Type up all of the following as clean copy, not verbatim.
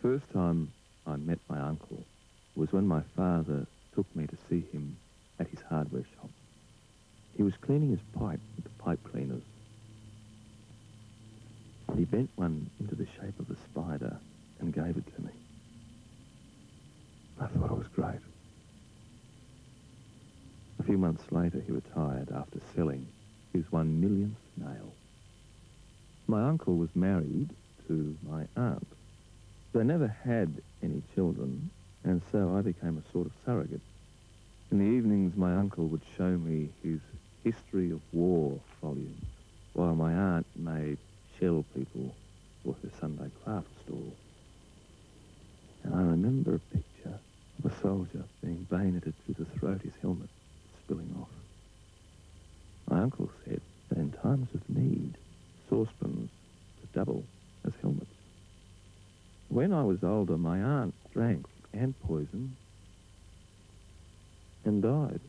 first time I met my uncle was when my father took me to see him at his hardware shop. He was cleaning his pipe with the pipe cleaners. He bent one into the shape of a spider and gave it to me. I thought it was great. A few months later, he retired after selling his 1 millionth nail. My uncle was married to my aunt. They never had any children, and so I became a sort of surrogate. In the evenings, my uncle would show me his History of War volumes, while my aunt made shell people for her Sunday craft stall. And I remember a picture of a soldier being bayoneted through the throat, his helmet spilling off. My uncle said that in times of need, saucepans could double as helmets. When I was older, my aunt drank ant poison and died,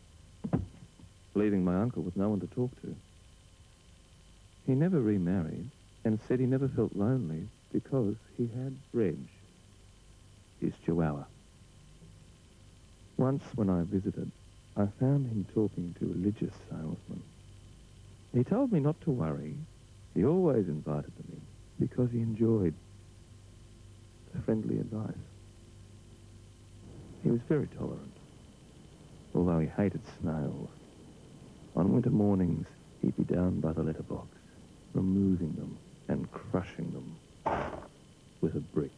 leaving my uncle with no one to talk to. He never remarried and said he never felt lonely because he had Reg, his chihuahua. Once when I visited, I found him talking to a religious salesman. He told me not to worry. He always invited them in because he enjoyed the friendly advice. He was very tolerant, although he hated snails. On winter mornings, he'd be down by the letterbox, removing them and crushing them with a brick.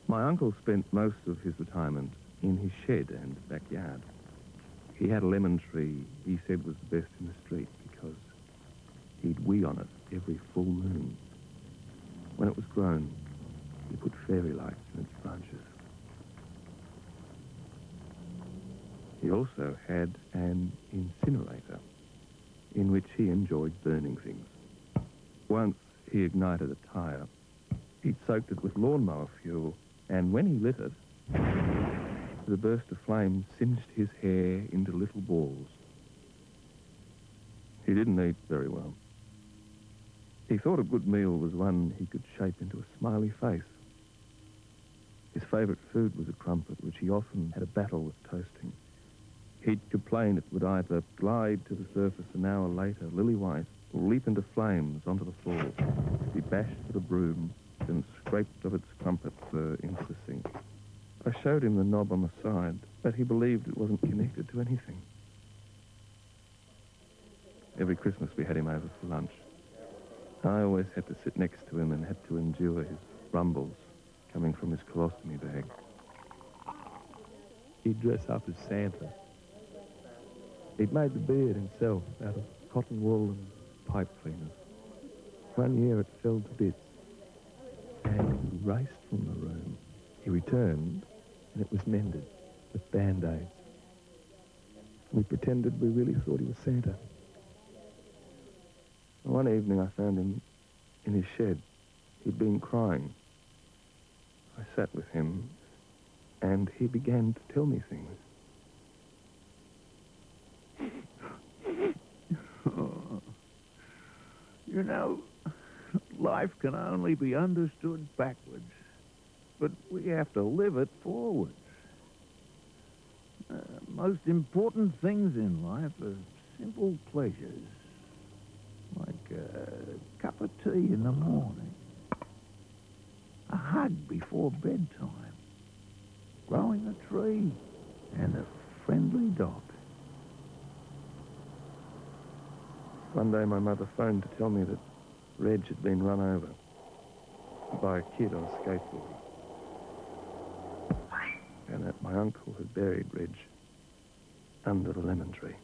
My uncle spent most of his retirement in his shed and backyard. He had a lemon tree he said was the best in the street because he'd wee on it every full moon. When it was grown, he put fairy lights in its branches. He also had an incinerator in which he enjoyed burning things. Once he ignited a tire. He'd soaked it with lawnmower fuel, and when he lit it, the burst of flame singed his hair into little balls. He didn't eat very well. He thought a good meal was one he could shape into a smiley face. His favourite food was a crumpet, which he often had a battle with toasting. He'd complain it would either glide to the surface an hour later, lily-white, or leap into flames onto the floor. He bashed with a broom, then scraped of its crumpet fur into the sink. I showed him the knob on the side, but he believed it wasn't connected to anything. Every Christmas we had him over for lunch. I always had to sit next to him and had to endure his rumbles coming from his colostomy bag. He'd dress up as Santa. He'd made the beard himself out of cotton wool and pipe cleaners. One year it fell to bits, and he raced from the room. He returned, and it was mended with Band-Aids. We pretended we really thought he was Santa. One evening I found him in his shed. He'd been crying. I sat with him, and he began to tell me things. Oh, you know, life can only be understood backwards, but we have to live it forwards. Most important things in life are simple pleasures, like a cup of tea in the morning, a hug before bedtime, growing a tree, and a friendly dog. One day my mother phoned to tell me that Reg had been run over by a kid on a skateboard, and that my uncle had buried Reg under the lemon tree.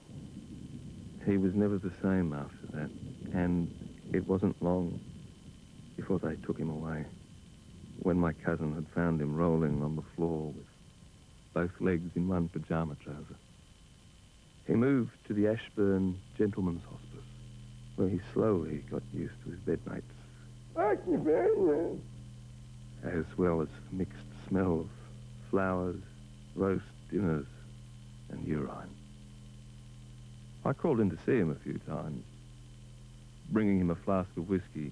He was never the same after that, and it wasn't long before they took him away, when my cousin had found him rolling on the floor with both legs in one pyjama trouser. He moved to the Ashburn Gentleman's Hospice, where he slowly got used to his bedmates, as well as the mixed smell of flowers, roast dinners, and urine. I called in to see him a few times, bringing him a flask of whiskey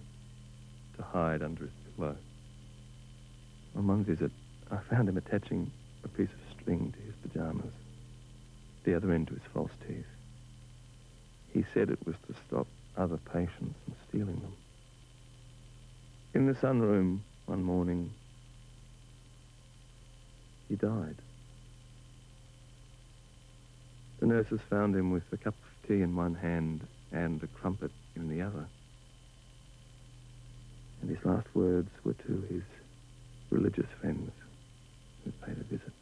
to hide under his pillow. On one visit, I found him attaching a piece of string to his pyjamas, the other end to his false teeth. He said it was to stop other patients from stealing them. In the sunroom one morning, he died. The nurses found him with a cup of tea in one hand and a crumpet in the other. And his last words were to his religious friends who paid a visit.